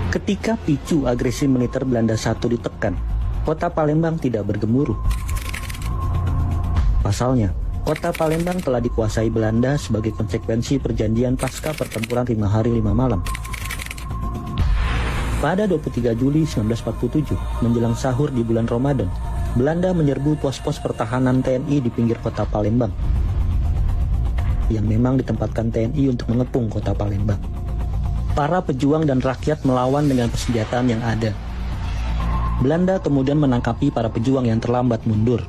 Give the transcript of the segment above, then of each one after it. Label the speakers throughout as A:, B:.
A: Ketika picu agresi militer Belanda I ditekan, kota Palembang tidak bergemuruh. Pasalnya, kota Palembang telah dikuasai Belanda sebagai konsekuensi perjanjian pasca pertempuran 5 hari 5 malam. Pada 23 Juli 1947, menjelang sahur di bulan Ramadan, Belanda menyerbu pos-pos pertahanan TNI di pinggir kota Palembang, yang memang ditempatkan TNI untuk mengepung kota Palembang. Para pejuang dan rakyat melawan dengan persenjataan yang ada. Belanda kemudian menangkapi para pejuang yang terlambat mundur.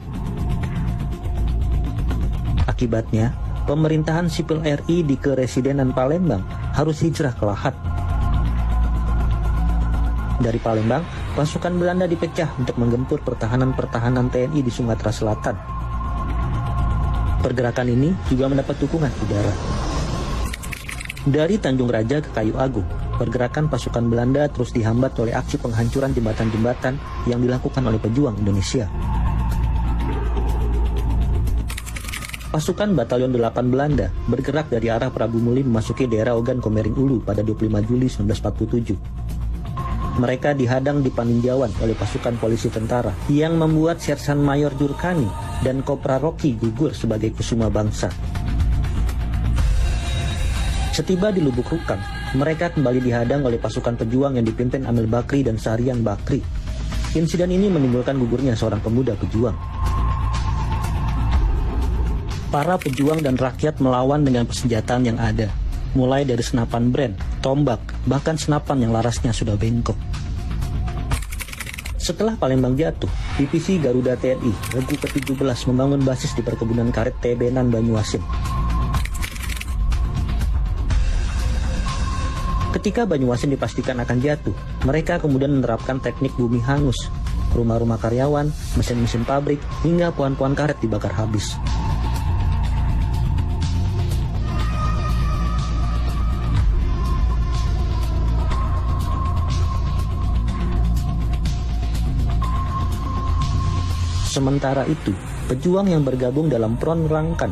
A: Akibatnya, pemerintahan sipil RI di Keresidenan Palembang harus hijrah ke Lahat. Dari Palembang, pasukan Belanda dipecah untuk menggempur pertahanan-pertahanan TNI di Sumatera Selatan. Pergerakan ini juga mendapat dukungan udara. Dari Tanjung Raja ke Kayu Agung, pergerakan pasukan Belanda terus dihambat oleh aksi penghancuran jembatan-jembatan yang dilakukan oleh pejuang Indonesia. Pasukan Batalion 8 Belanda bergerak dari arah Prabu Muli memasuki daerah Ogan Komering Ulu pada 25 Juli 1947. Mereka dihadang di Paninjauan oleh pasukan polisi tentara yang membuat Sersan Mayor Jurkani dan Kopra Rocky gugur sebagai kusuma bangsa. Setiba di Lubuk Rukang, mereka kembali dihadang oleh pasukan pejuang yang dipimpin Amil Bakri dan Sahrian Bakri. Insiden ini menimbulkan gugurnya seorang pemuda pejuang. Para pejuang dan rakyat melawan dengan persenjataan yang ada, mulai dari senapan brand, tombak, bahkan senapan yang larasnya sudah bengkok. Setelah Palembang jatuh, divisi Garuda TNI Regu ke-17 membangun basis di perkebunan karet Tebenan Banyuasin. Ketika Banyuasin dipastikan akan jatuh, mereka kemudian menerapkan teknik bumi hangus. Rumah-rumah karyawan, mesin-mesin pabrik, hingga pohon-pohon karet dibakar habis. Sementara itu, pejuang yang bergabung dalam Front Rangkan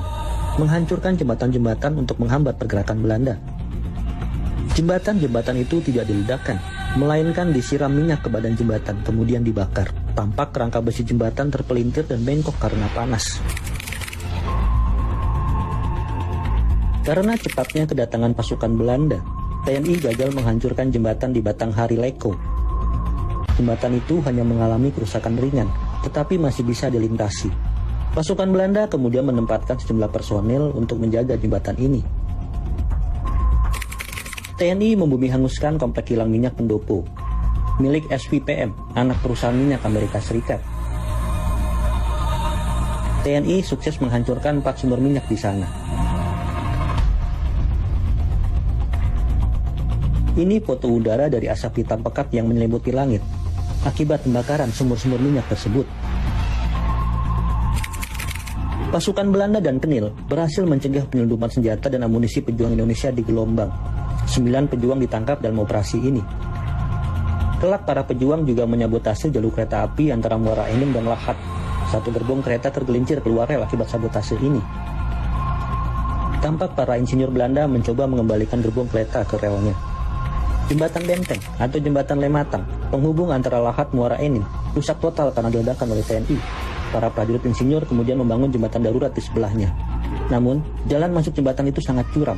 A: menghancurkan jembatan-jembatan untuk menghambat pergerakan Belanda. Jembatan-jembatan itu tidak diledakkan, melainkan disiram minyak ke badan jembatan kemudian dibakar. Tampak rangka besi jembatan terpelintir dan bengkok karena panas. Karena cepatnya kedatangan pasukan Belanda, TNI gagal menghancurkan jembatan di Batanghari Leko. Jembatan itu hanya mengalami kerusakan ringan, tetapi masih bisa dilintasi. Pasukan Belanda kemudian menempatkan sejumlah personel untuk menjaga jembatan ini. TNI membumi hanguskan komplek kilang minyak Pendopo, milik SVPM, anak perusahaan minyak Amerika Serikat. TNI sukses menghancurkan 4 sumber minyak di sana. Ini foto udara dari asap hitam pekat yang menyelimuti langit akibat pembakaran sumur-sumur minyak tersebut. Pasukan Belanda dan Kenil berhasil mencegah penyelundupan senjata dan amunisi pejuang Indonesia di Gelombang. 9 pejuang ditangkap dalam operasi ini. Kelak para pejuang juga menyabotase jalur kereta api antara Muara Enim dan Lahat. 1 gerbong kereta tergelincir keluar rel akibat sabotase ini. Tampak para insinyur Belanda mencoba mengembalikan gerbong kereta ke relnya. Jembatan Benteng atau Jembatan Lematang, penghubung antara Lahat Muara Enim, rusak total karena diledakan oleh TNI. Para prajurit insinyur kemudian membangun jembatan darurat di sebelahnya. Namun, jalan masuk jembatan itu sangat curam.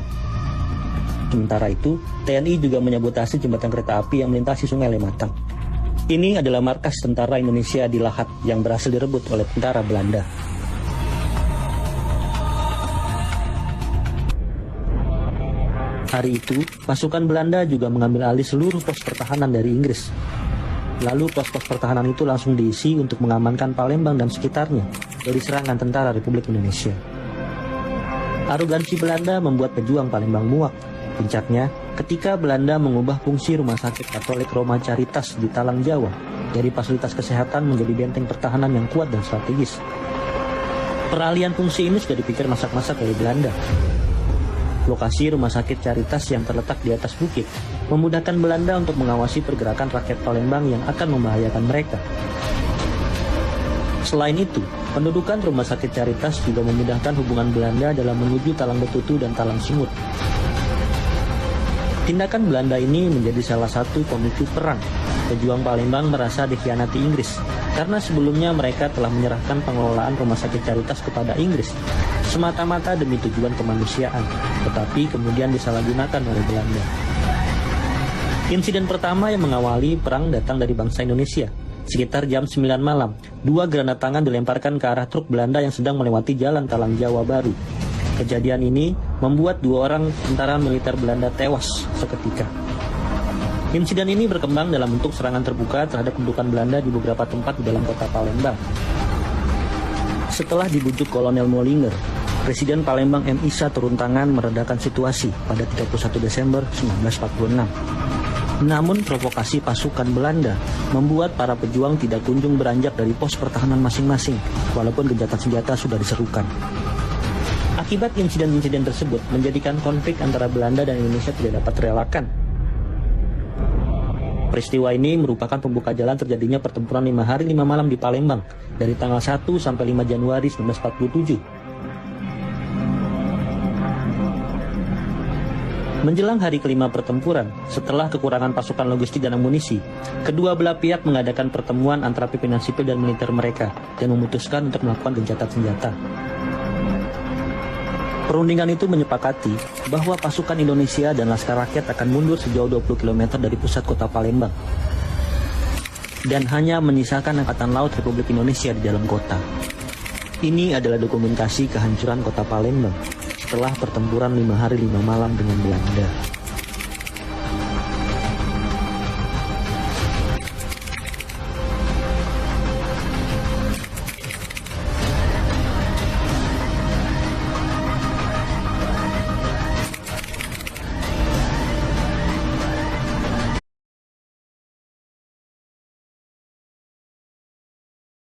A: Sementara itu, TNI juga menyabotase jembatan kereta api yang melintasi Sungai Lematang. Ini adalah markas tentara Indonesia di Lahat yang berhasil direbut oleh tentara Belanda. Hari itu, pasukan Belanda juga mengambil alih seluruh pos pertahanan dari Inggris. Lalu pos-pos pertahanan itu langsung diisi untuk mengamankan Palembang dan sekitarnya dari serangan tentara Republik Indonesia. Arogansi Belanda membuat pejuang Palembang muak. Puncaknya, ketika Belanda mengubah fungsi Rumah Sakit Katolik Roma Caritas di Talang Jawa dari fasilitas kesehatan menjadi benteng pertahanan yang kuat dan strategis. Peralihan fungsi ini sudah dipikir masak-masak oleh Belanda. Lokasi Rumah Sakit Caritas yang terletak di atas bukit memudahkan Belanda untuk mengawasi pergerakan rakyat Palembang yang akan membahayakan mereka. Selain itu, pendudukan Rumah Sakit Caritas juga memudahkan hubungan Belanda dalam menuju Talang Betutu dan Talang Sungut. Tindakan Belanda ini menjadi salah satu pemicu perang. Pejuang Palembang merasa dikhianati Inggris karena sebelumnya mereka telah menyerahkan pengelolaan rumah sakit Caritas kepada Inggris semata-mata demi tujuan kemanusiaan, tetapi kemudian disalahgunakan oleh Belanda. Insiden pertama yang mengawali perang datang dari bangsa Indonesia. Sekitar jam 9 malam, 2 granat tangan dilemparkan ke arah truk Belanda yang sedang melewati jalan Talang Jawa Baru. Kejadian ini membuat 2 orang tentara militer Belanda tewas seketika. Insiden ini berkembang dalam bentuk serangan terbuka terhadap pendudukan Belanda di beberapa tempat di dalam kota Palembang. Setelah dibujuk Kolonel Molinger, Presiden Palembang M. Isa turun tangan meredakan situasi pada 31 Desember 1946. Namun provokasi pasukan Belanda membuat para pejuang tidak kunjung beranjak dari pos pertahanan masing-masing, walaupun gencatan senjata sudah diserukan. Akibat insiden-insiden tersebut menjadikan konflik antara Belanda dan Indonesia tidak dapat terelakkan. Peristiwa ini merupakan pembuka jalan terjadinya pertempuran 5 hari 5 malam di Palembang dari tanggal 1 sampai 5 Januari 1947. Menjelang hari kelima pertempuran, setelah kekurangan pasukan logistik dan amunisi, kedua belah pihak mengadakan pertemuan antara pimpinan sipil dan militer mereka dan memutuskan untuk melakukan gencatan senjata. Perundingan itu menyepakati bahwa pasukan Indonesia dan Laskar Rakyat akan mundur sejauh 20 km dari pusat kota Palembang dan hanya menyisakan Angkatan Laut Republik Indonesia di dalam kota. Ini adalah dokumentasi kehancuran kota Palembang setelah pertempuran 5 hari 5 malam dengan Belanda.